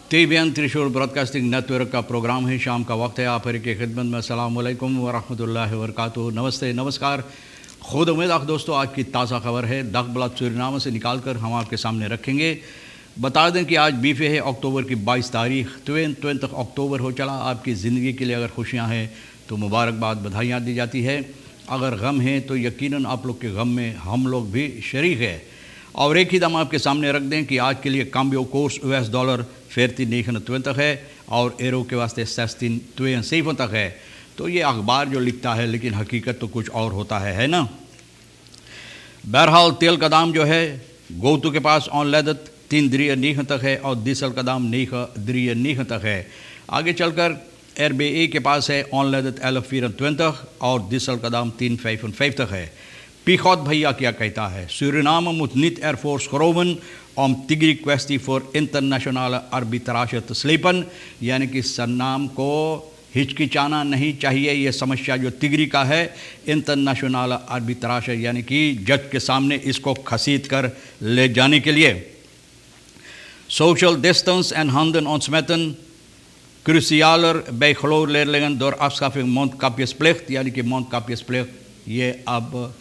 TBN त्रिशूल broadcasting network का programme है। शाम का वक्त है। आप हर की खिदमत में अस्सलाम वालेकुम व रहमतुल्लाहि व बरकातुहू। नमस्ते, नमस्कार, खुद उम्मीद आख दोस्तों। आज की ताज़ा खबर है दागबला सूरीनाम से निकाल कर हम आपके सामने रखेंगे। बता दें कि आज बीफे है अक्टूबर की 22 तारीख 20 अक्टूबर हो चला। आपकी ज़िंदगी के लिए अगर खुशियाँ हैं तो मुबारकबाद, बधाइयाँ दी जाती है। अगर गम है तो यकीनन आप लोग के गम में हम लोग भी शरीक है। और एक ही दम आपके सामने रख दें कि आज के लिए काम्बियो कोर्स $14.29 है और एरो के वास्ते 16.72 तक है। तो ये अखबार जो लिखता है, लेकिन हकीकत तो कुछ और होता है ना। बहरहाल तेल का दाम जो है गोतु के पास ऑनलेदत 3 तक है और डीजल का दाम 9 तक है। आगे चलकर RBA के पास है ऑनलेदत 11.24 और डीजल का दाम 3.55 तक है। पीखौत भैया क्या कहता है? Suriname moet niet ervoor schromen om Tigri kwestie voor internationale arbitrage te slepen, यानी कि सरनाम को हिचकिचाना नहीं चाहिए। ये समस्या जो तिगरी का है इंटरनेशनल आर्बिट्राज यानी कि जज के सामने इसको खसीद कर ले जाने के लिए। Social distance en handen ontsmetten crucialer bij geloofleerlingen door afschaffing mondkapjesplicht, यानी कि mondkapjesplicht ये अब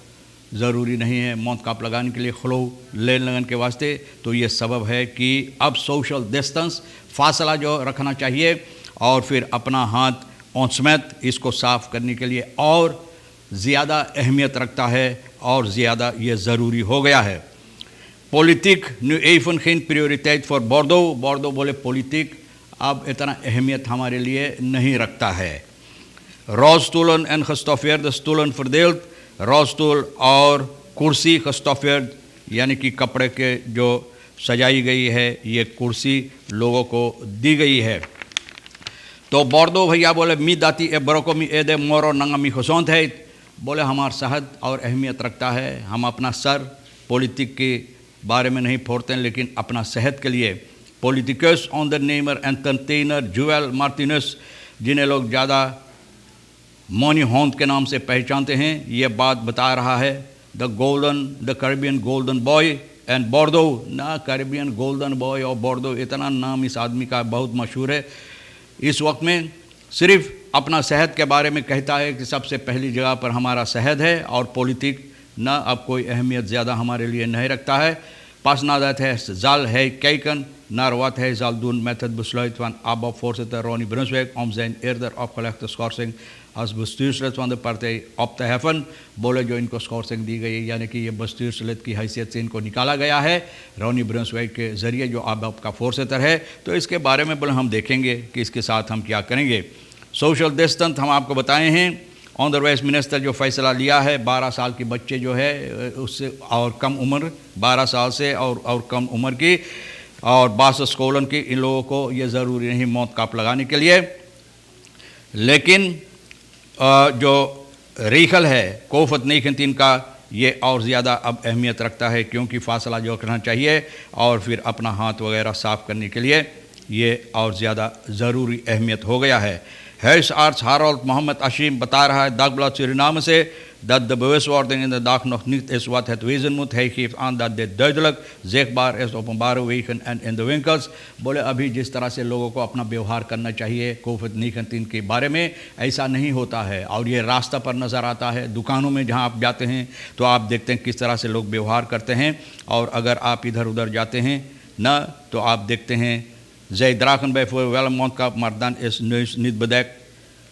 ज़रूरी नहीं है mondkap लगाने के लिए खलो ले लगन के वास्ते। तो ये सबब है कि अब सोशल डिस्टेंस फासला जो रखना चाहिए और फिर अपना हाथ ओंसमेत इसको साफ़ करने के लिए और ज़्यादा अहमियत रखता है और ज़्यादा ये ज़रूरी हो गया है। Politic nu even geen prioriteit voor Bordeaux। बोर्डो बोले पॉलिटिक अब इतना अहमियत हमारे लिए नहीं रखता है। rolstoelen en gestoffeerde stoelen verdeeld, rolstoel और कुर्सी gestoffeerd यानी कि कपड़े के जो सजाई गई है ये कुर्सी लोगों को दी गई है। तो बोर्डो भैया बोले मी दाती ए बरोकोमी ए दे मोरो नंगमी खुशोंत है। बोले हमार सेहत और अहमियत रखता है। हम अपना सर पॉलिटिक के बारे में नहीं फोड़ते हैं, लेकिन अपना सेहत के लिए पॉलिटिकस ऑनरनेमर एंटरटेनर जुएल मार्टिनस, जिन्हें लोग ज़्यादा मोनी होंद के नाम से पहचानते हैं, ये बात बता रहा है। The Caribbean golden boy and बोर्डो ना, कैरिबियन गोल्डन बॉय और बोर्डो इतना नाम इस आदमी का बहुत मशहूर है। इस वक्त में सिर्फ अपना सेहत के बारे में कहता है कि सबसे पहली जगह पर हमारा सेहत है और पॉलिटिक ना अब कोई अहमियत ज़्यादा हमारे लिए नहीं रखता है। Pas nadat hij zal hij kijken naar wat hij zal doen met het besluit van ABAP-voorzitter Ronnie Brunswijk om zijn eerder opgelegde schorsing als bestuurslid van de partij op te heffen। बोले जो इनको schorsing दी गई यानी कि ये bestuurslid की हैसियत से इनको निकाला गया है रोनी ब्रंसवेक के ज़रिए जो ABAP का फोर्सिटर है। तो इसके बारे में बोले हम देखेंगे कि इसके साथ हम क्या करेंगे। सोशल डिस्टेंस हम आपको बताए हैं। ऑनरवाइज मिनिस्टर जो फैसला लिया है 12 साल के बच्चे जो है उससे और कम उम्र 12 साल से और कम उम्र की और 62 स्कूलन की, इन लोगों को ये ज़रूरी नहीं मौत काप लगाने के लिए। लेकिन जो रीखल है कोफत नहीं का ये और ज़्यादा अब अहमियत रखता है, क्योंकि फासला जो करना चाहिए और फिर अपना हाथ वगैरह साफ़ करने के लिए ये और ज़्यादा ज़रूरी अहमियत हो गया है। Huisarts Harold Mohammed Ashim beta raha hai Dagblad Suriname se dat de bewustwording inderdaad nog niet is wat het wezen moet। Hij geeft aan dat dit duidelijk zichtbaar is op openbare wegen en in de winkels। बोले अभी जिस तरह से लोगों को अपना व्यवहार करना चाहिए कोविड-19 के बारे में ऐसा नहीं होता है और ये रास्ता पर नज़र आता है। दुकानों में जहाँ आप जाते हैं तो आप देखते हैं किस तरह से लोग व्यवहार करते हैं, और अगर आप इधर उधर जाते हैं ना तो आप देखते हैं zij dragen bijvoorbeeld wel een mondkap, maar dan is neus niet bedekt।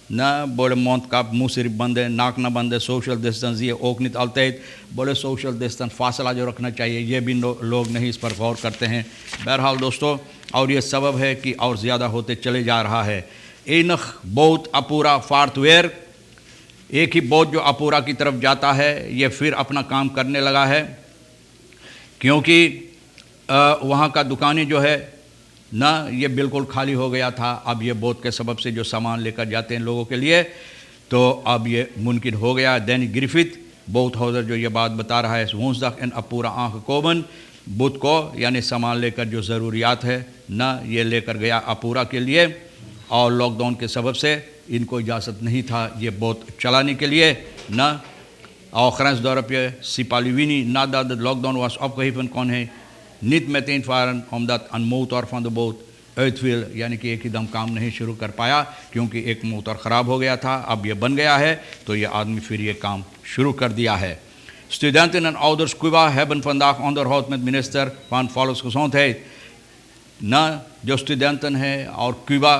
ना बोले mondkap मुँह सिर्फ बंद है, नाक ना बंद है। सोशल डिस्टेंस ये ook niet altijd। बोले सोशल डिस्टेंस फासला जो रखना चाहिए ये भी लोग नहीं इस पर गौर करते हैं। बहरहाल दोस्तों, और ये सबब है कि और ज़्यादा होते चले जा रहा है। एनख बोट अपूरा फार्टवेयर, एक ही बोट जो अपूरा की तरफ जाता है ये फिर अपना काम करने लगा है, क्योंकि वहाँ का दुकानें जो है ना ये बिल्कुल खाली हो गया था। अब ये बोट के सबब से जो सामान लेकर जाते हैं लोगों के लिए तो अब ये मुमकिन हो गया। दैनिक ग्रिफिथ बोट हाउसर जो ये बात बता रहा है woensdag in अपूरा आँख कोबन बुध को यानी सामान लेकर जो ज़रूरियात है ना ये लेकर गया अपूरा के लिए, और लॉकडाउन के सबब से इनको इजाज़त नहीं था ये बोट चलाने के लिए ना। और grensdorpje Sipaliwini nadat de lockdown was opgeheven kon hij niet meteen varen omdat een motor van de boot एर्थफील्ड यानी कि एक ही दम काम नहीं शुरू कर पाया क्योंकि एक मोटर ख़राब हो गया था। अब ये बन गया है तो ये आदमी फिर ये काम शुरू कर दिया है। Studenten en ouders Cuba hebben vandaag onderhoud met minister van Volksgezondheid। न जो स्टूडेंटन है और क्यूबा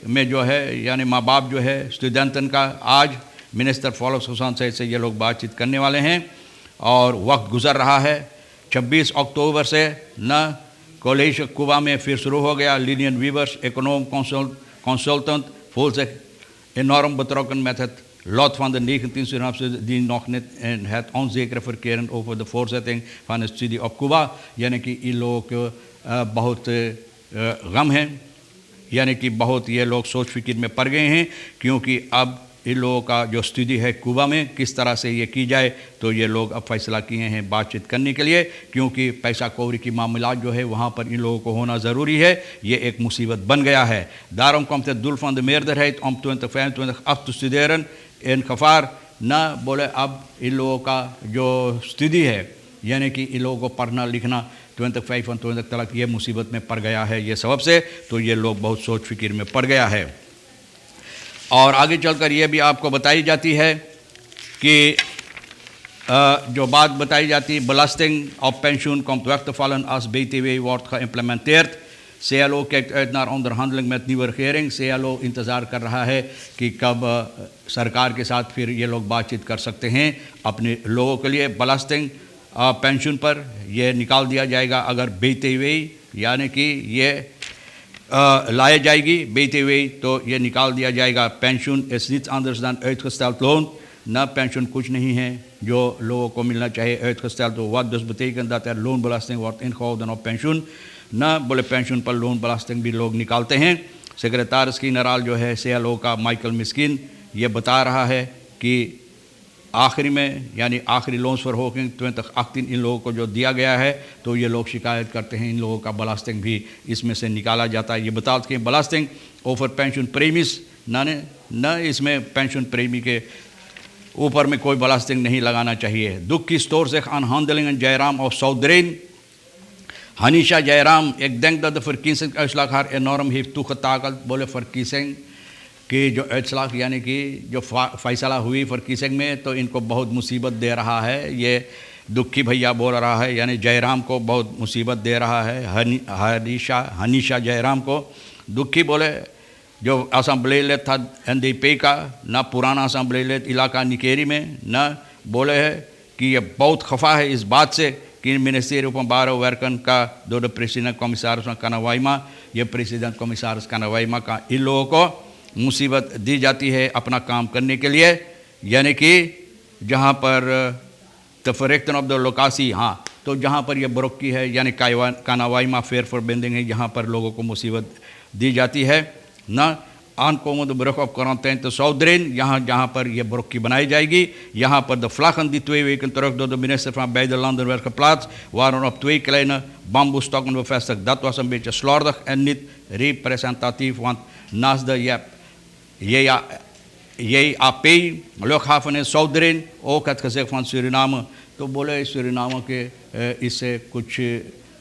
में जो है यानी माँ बाप जो है स्टूडेंटन का आज मिनिस्टर फोल्क्सगेजेंद से ये लोग बातचीत करने वाले हैं और वक्त गुजर रहा है। 26 अक्टूबर से न कॉलेज क्यूबा में फिर शुरू हो गया। Lilian Wiebers, econoom consultant, voelt zich enorm betrokken met het lot van de 19 Surinaamse die nog niet in het onzekere verkeren over de voortzetting van de studie op Cuba। यानी कि इन लोगों को बहुत गम है, यानी कि बहुत ये लोग सोच फिक्र में पड़ गए हैं क्योंकि अब इन लोगों का जो स्टडी है क्यूबा में किस तरह से ये की जाए तो ये लोग अब फैसला किए हैं बातचीत करने के लिए क्योंकि पैसा कौड़ी की मामलात जो है वहाँ पर इन लोगों को होना ज़रूरी है। ये एक मुसीबत बन गया है। Daarom komt het doel van de meerderheid om 2025 af te studeren in gevaar। न बोले अब इन लोगों का जो स्टडी है यानी कि इन लोगों को पढ़ना लिखना 25 तक ये मुसीबत में पड़ गया है ये सबब से, तो ये लोग बहुत सोच फिक्र में पड़ गया है। और आगे चलकर ये भी आपको बताई जाती है कि जो बात बताई जाती belasting op pensioen komt weg te vallen als BTW wordt geïmplementeerd। CLO kijkt uit naar onderhandeling met nieuwe regering। CLO इंतज़ार कर रहा है कि कब सरकार के साथ फिर ये लोग बातचीत कर सकते हैं अपने लोगों के लिए। belasting पेंशन पर यह निकाल दिया जाएगा अगर BTW यानी कि ये लाया जाएगी BTW तो ये निकाल दिया जाएगा। Pension is niets anders dan uitgesteld loon। न पेंशन कुछ नहीं है जो लोगों को मिलना चाहिए uitgesteld, wat dus betekent dat er loonbelasting wordt ingehouden op pensioen। न बोले पेंशन पर लोन बेलास्टिंग भी लोग निकालते हैं। सेक्रेटरीज जनरल जो है CLO का माइकल मिस्किन ये बता रहा है कि आखिरी में यानी आखिरी लोन्स फॉर होकिंग 2018 इन लोगों को जो दिया गया है तो ये लोग शिकायत करते हैं इन लोगों का बेलास्टिंग भी इसमें से निकाला जाता है। ये बताते हैं बेलास्टिंग ओवर पेंशन प्रीमिस न इसमें पेंशन प्रेमी के ऊपर में कोई बेलास्टिंग नहीं लगाना चाहिए। दुख की स्टोर से aanhandelingen Jairam of Soudrein। Hanisha Jairam, ik denk dat de verkiezingsuitslag haar enorm heeft toegetakeld। बोले verkiezing की जो uitslag यानी कि जो फैसला हुई verkiezing में तो इनको बहुत मुसीबत दे रहा है। ये दुखी भैया बोल रहा है यानी जयराम को बहुत मुसीबत दे रहा है। हनीशा जयराम को दुखी बोले जो असम्बली था NDP का न पुराना असम्बली इलाका निकेरी में न बोले है कि ये बहुत खफा है इस बात से कि Ministerie Openbare Werken का door de president-commissaris van Kanawayma ये president-commissaris Kanawayma का इन लोगों को मुसीबत दी जाती है अपना काम करने के लिए। यानी कि जहाँ पर तफरीकतन ऑफ द लोकासी हाँ तो जहाँ पर ये बरोक्की है यानी कानावाईमा फेयर फॉर बेंडिंग है यहाँ पर लोगों को मुसीबत दी जाती है। न aankomende brug op quarantaine te Soudrein, जहाँ पर यह ब्रोक्की बनाई जाएगी। यहाँ पर de vlaggen die 2 weken terug door de minister van beide landen werd geplaatst, waren op 2 kleine bamboestokken bevestigd। Dat was een beetje slordig en niet representatief, want naast de JAP luchthaven in Soudrein ook het gezicht van Suriname, तो बोले Suriname के इससे कुछ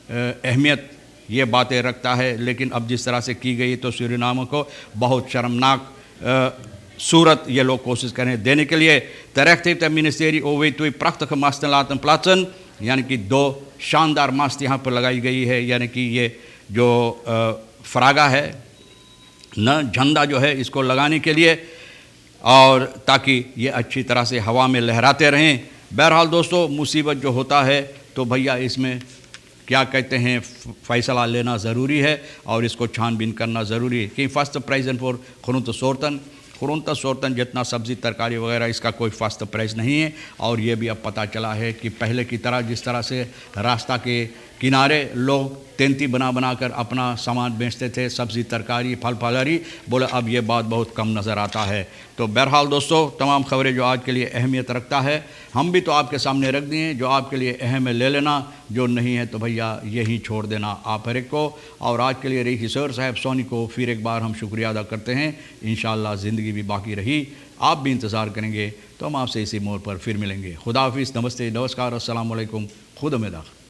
अहमियत ये बातें रखता है, लेकिन अब जिस तरह से की गई तो सूरीनाम को बहुत शर्मनाक सूरत ये लोग कोशिश करें देने के लिए। Terecht heeft het ministerie OW 2 prachtige masten laten plaatsen, यानी कि 2 शानदार मास्ट यहाँ पर लगाई गई है। यानी कि ये जो फ्रागा है न झंडा जो है इसको लगाने के लिए और ताकि ये अच्छी तरह से हवा में लहराते रहें। बहरहाल दोस्तों मुसीबत जो होता है तो भैया इसमें क्या कहते हैं फ़ैसला लेना ज़रूरी है और इसको छानबीन करना ज़रूरी है कि फर्स्ट प्राइस फॉर खुरुंता सोरतन जितना सब्ज़ी तरकारी वगैरह इसका कोई फर्स्ट प्राइस नहीं है। और ये भी अब पता चला है कि पहले की तरह जिस तरह से रास्ता के किनारे लोग तेंती बना कर अपना सामान बेचते थे सब्ज़ी तरकारी फल फलहरी, बोले अब ये बात बहुत कम नज़र आता है। तो बहरहाल दोस्तों तमाम खबरें जो आज के लिए अहमियत रखता है हम भी तो आपके सामने रख दिए। जो आपके लिए अहम है ले लेना, जो नहीं है तो भैया यही छोड़ देना आप हर एक को। और आज के लिए रही सर साहब सोनी को फिर एक बार हम शुक्रिया अदा करते हैं। इंशाअल्लाह ज़िंदगी भी बाकी रही, आप भी इंतज़ार करेंगे तो हम आपसे इसी मोड़ पर फिर मिलेंगे। खुदा हाफिज़, नमस्ते, नमस्कार, अस्सलाम वालेकुम, खुद उम्मीद।